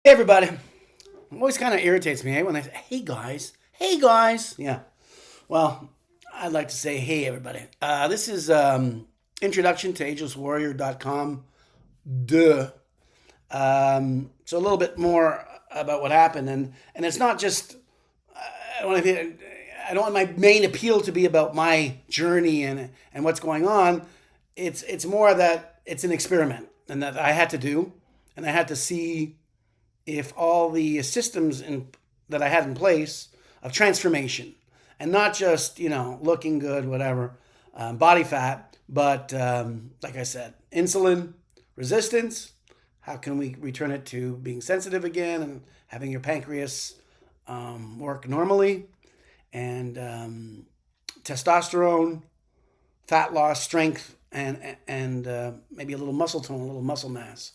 Hey everybody. It always kind of irritates me, when they say, hey guys. Yeah. Well, I'd like to say, hey everybody. This is introduction to agelesswarrior.com. Duh. So a little bit more about what happened. And it's not just, I don't want to I don't want my main appeal to be about my journey and what's going on. It's more that it's an experiment and that I had to do. And I had to see if all the systems that I had in place of transformation, and not just looking good, whatever, body fat, but like I said, insulin resistance. How can we return it to being sensitive again and having your pancreas work normally, and testosterone, fat loss, strength, and maybe a little muscle tone, a little muscle mass.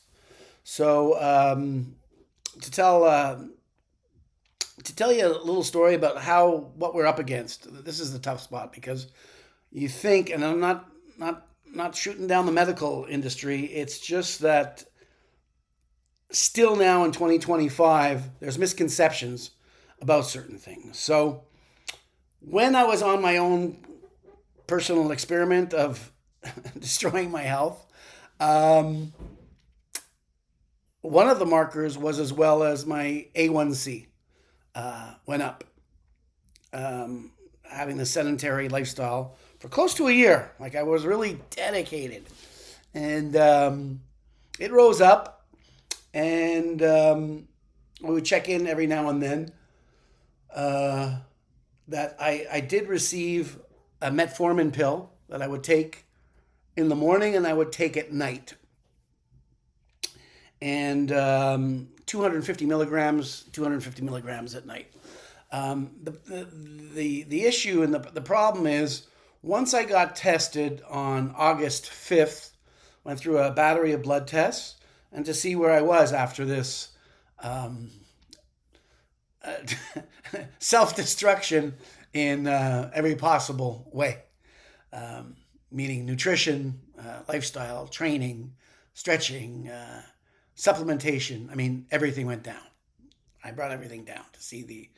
So to tell you a little story about what we're up against. This is the tough spot because you think, and I'm not shooting down the medical industry. It's just that still now in 2025, there's misconceptions about certain things. So when I was on my own personal experiment of destroying my health, one of the markers was as well as my A1C went up. Having the sedentary lifestyle for close to a year, like I was really dedicated, and it rose up, and we would check in every now and then. That I did receive a metformin pill that I would take in the morning and I would take at night. And 250 milligrams at night. The issue and the problem is, once I got tested on August 5th, went through a battery of blood tests, and to see where I was after this self-destruction in every possible way, meaning nutrition, lifestyle, training, stretching, supplementation. I mean, everything went down. I brought everything down to see the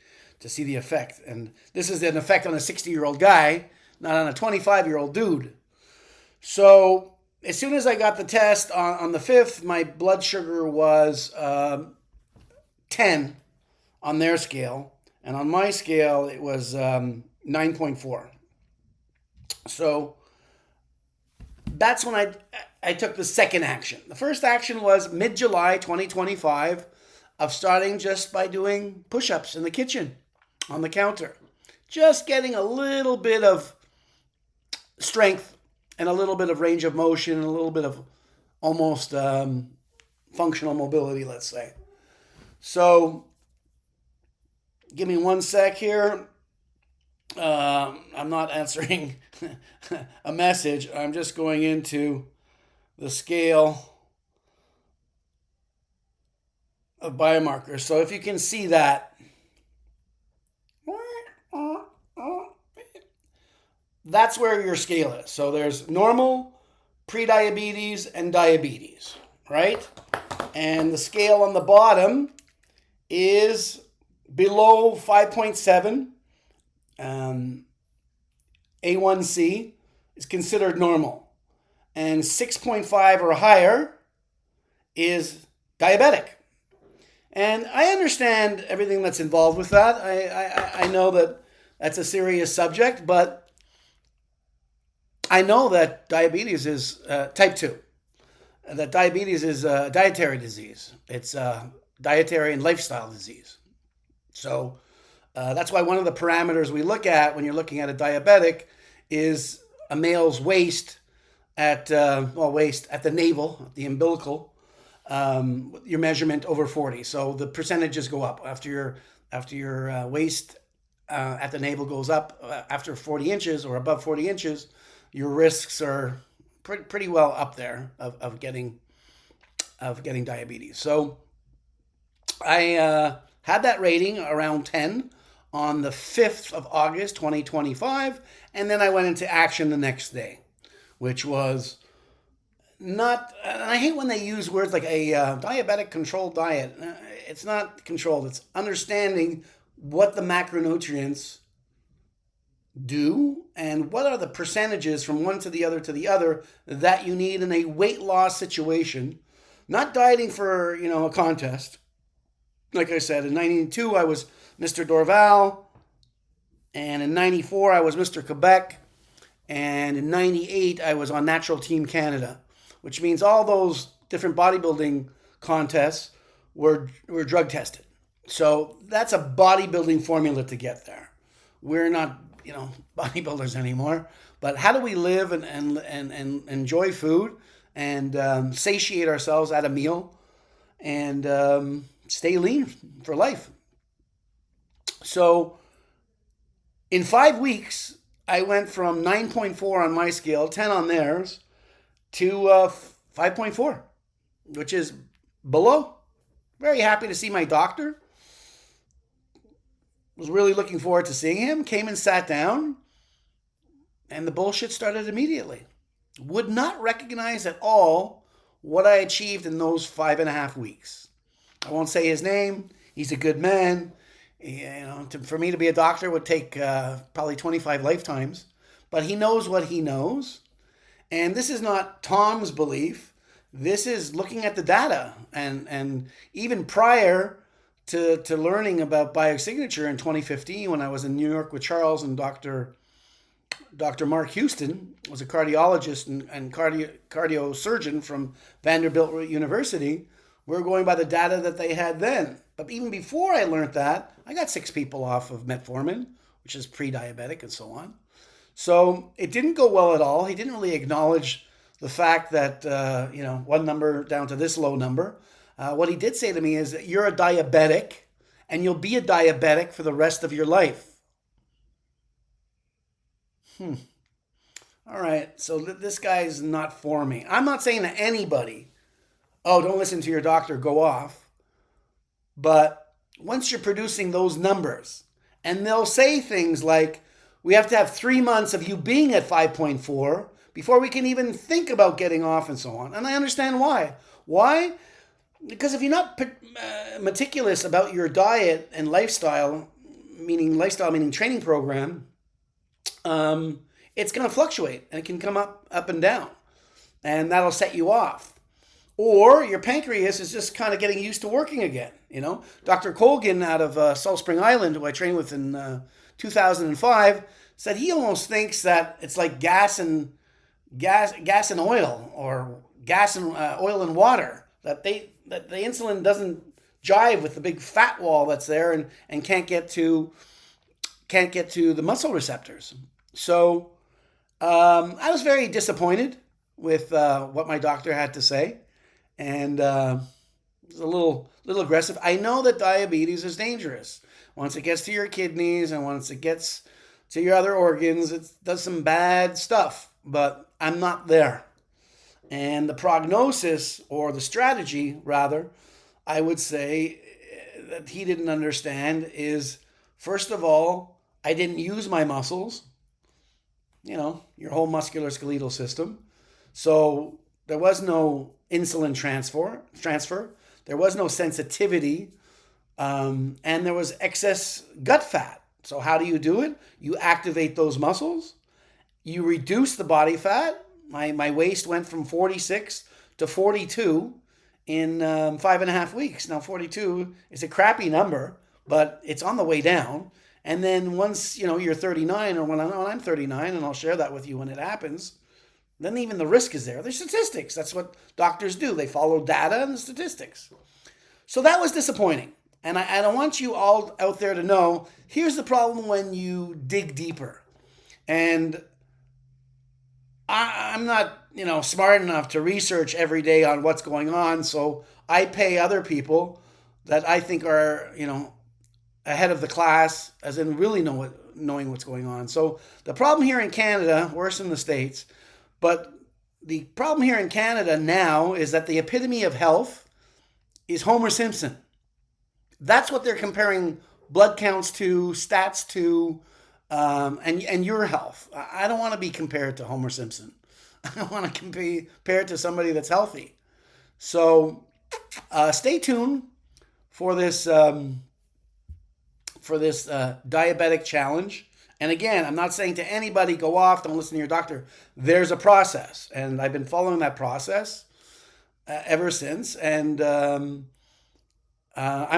effect, and this is an effect on a 60-year-old guy, not on a 25-year-old dude. So as soon as I got the test on the 5th, my blood sugar was 10 on their scale, and on my scale it was 9.4. So that's when I took the second action. The first action was mid-July 2025 of starting just by doing push-ups in the kitchen on the counter. Just getting a little bit of strength and a little bit of range of motion and a little bit of almost functional mobility, let's say. So give me one sec here. I'm not answering a message. I'm just going into the scale of biomarkers. So if you can see that, that's where your scale is. So there's normal, pre-diabetes, and diabetes, right? And the scale on the bottom is below 5.7. A1C is considered normal, and 6.5 or higher is diabetic. And I understand everything that's involved with that. I know that that's a serious subject, but I know that diabetes is type 2. That diabetes is a dietary disease. It's a dietary and lifestyle disease. So that's why one of the parameters we look at when you're looking at a diabetic is a male's waist at the navel, the umbilical, your measurement over 40. So the percentages go up after your waist at the navel goes up after 40 inches or above 40 inches. Your risks are pretty well up there of getting diabetes. So I had that rating around 10 on the 5th of August 2025, and then I went into action the next day, which was not, and I hate when they use words like a diabetic controlled diet. It's not controlled, it's understanding what the macronutrients do and what are the percentages from one to the other that you need in a weight loss situation. Not dieting for, a contest. Like I said, in 92 I was Mr. Dorval, and in 94 I was Mr. Quebec, and in 98 I was on Natural Team Canada, which means all those different bodybuilding contests were drug tested. So that's a bodybuilding formula to get there. We're not, bodybuilders anymore. But how do we live and enjoy food and satiate ourselves at a meal and stay lean for life? So in 5 weeks, I went from 9.4 on my scale, 10 on theirs, to 5.4, which is below. Very happy to see my doctor. Was really looking forward to seeing him. Came and sat down, and the bullshit started immediately. Would not recognize at all what I achieved in those 5.5 weeks. I won't say his name. He's a good man. For me to be a doctor would take probably 25 lifetimes. But he knows what he knows. And this is not Tom's belief. This is looking at the data. And even prior to learning about biosignature in 2015, when I was in New York with Charles and Dr. Mark Houston, was a cardiologist and cardio surgeon from Vanderbilt University. We were going by the data that they had then. But even before I learned that, I got 6 people off of metformin, which is pre-diabetic and so on. So it didn't go well at all. He didn't really acknowledge the fact that, one number down to this low number. What he did say to me is that you're a diabetic and you'll be a diabetic for the rest of your life. All right, so this guy's not for me. I'm not saying to anybody, oh, don't listen to your doctor, go off. But once you're producing those numbers, and they'll say things like, we have to have 3 months of you being at 5.4 before we can even think about getting off and so on. And I understand why. Why? Because if you're not meticulous about your diet and lifestyle meaning training program, it's going to fluctuate and it can come up and down. And that'll set you off. Or your pancreas is just kind of getting used to working again. Dr. Colgan out of Salt Spring Island, who I trained with in 2005, said he almost thinks that it's like gas and oil, or gas and oil and water, that the insulin doesn't jive with the big fat wall that's there and can't get to the muscle receptors. So I was very disappointed with what my doctor had to say. And it was a little aggressive. I know that diabetes is dangerous. Once it gets to your kidneys and once it gets to your other organs, it does some bad stuff. But I'm not there. And the prognosis, or the strategy, rather, I would say that he didn't understand is, first of all, I didn't use my muscles. Your whole musculoskeletal system. So there was no insulin transfer. There was no sensitivity, and there was excess gut fat. So how do you do it? You activate those muscles. You reduce the body fat. My waist went from 46 to 42 in 5.5 weeks. Now 42 is a crappy number, but it's on the way down. And then once you're 39, or when I'm 39, and I'll share that with you when it happens, then even the risk is there. There's statistics. That's what doctors do. They follow data and statistics. So that was disappointing. And I want you all out there to know, here's the problem when you dig deeper. And I'm not, smart enough to research every day on what's going on. So I pay other people that I think are, ahead of the class, as in really knowing what's going on. So the problem here in Canada, worse than the States, but the problem here in Canada now is that the epitome of health is Homer Simpson. That's what they're comparing blood counts to, stats to, and your health. I don't want to be compared to Homer Simpson. I want to compare it to somebody that's healthy. So stay tuned for this diabetic challenge. And again, I'm not saying to anybody go off, don't listen to your doctor. There's a process, and I've been following that process ever since. And I'm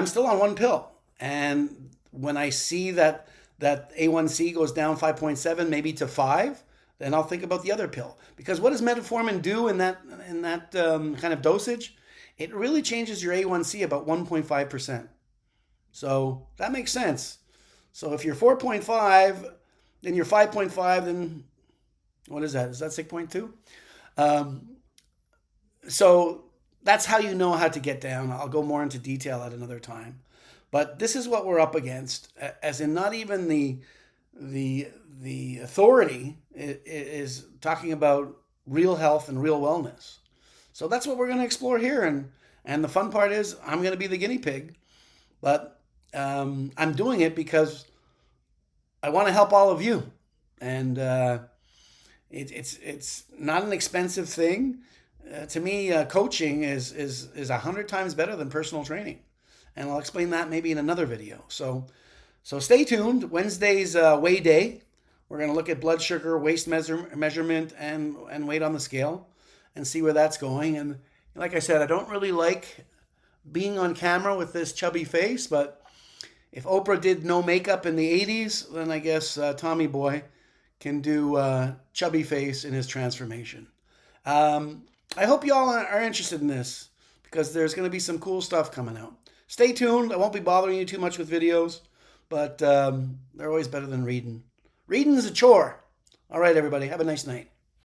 still on one pill. And when I see that A1C goes down 5.7, maybe to 5, then I'll think about the other pill. Because what does metformin do in that kind of dosage? It really changes your A1C about 1.5%. So that makes sense. So if you're 4.5, then you're 5.5, then what is that? Is that 6.2? So that's how you know how to get down. I'll go more into detail at another time. But this is what we're up against, as in not even the authority is talking about real health and real wellness. So that's what we're going to explore here, and the fun part is I'm going to be the guinea pig, but I'm doing it because I want to help all of you, and it's not an expensive thing. To me, coaching is 100 times better than personal training, and I'll explain that maybe in another video. So stay tuned. Wednesday's weigh day. We're going to look at blood sugar, waist measurement, and weight on the scale, and see where that's going. And like I said, I don't really like being on camera with this chubby face, but if Oprah did no makeup in the 80s, then I guess Tommy Boy can do chubby face in his transformation. I hope you all are interested in this, because there's going to be some cool stuff coming out. Stay tuned. I won't be bothering you too much with videos, but they're always better than reading. Reading is a chore. All right, everybody. Have a nice night.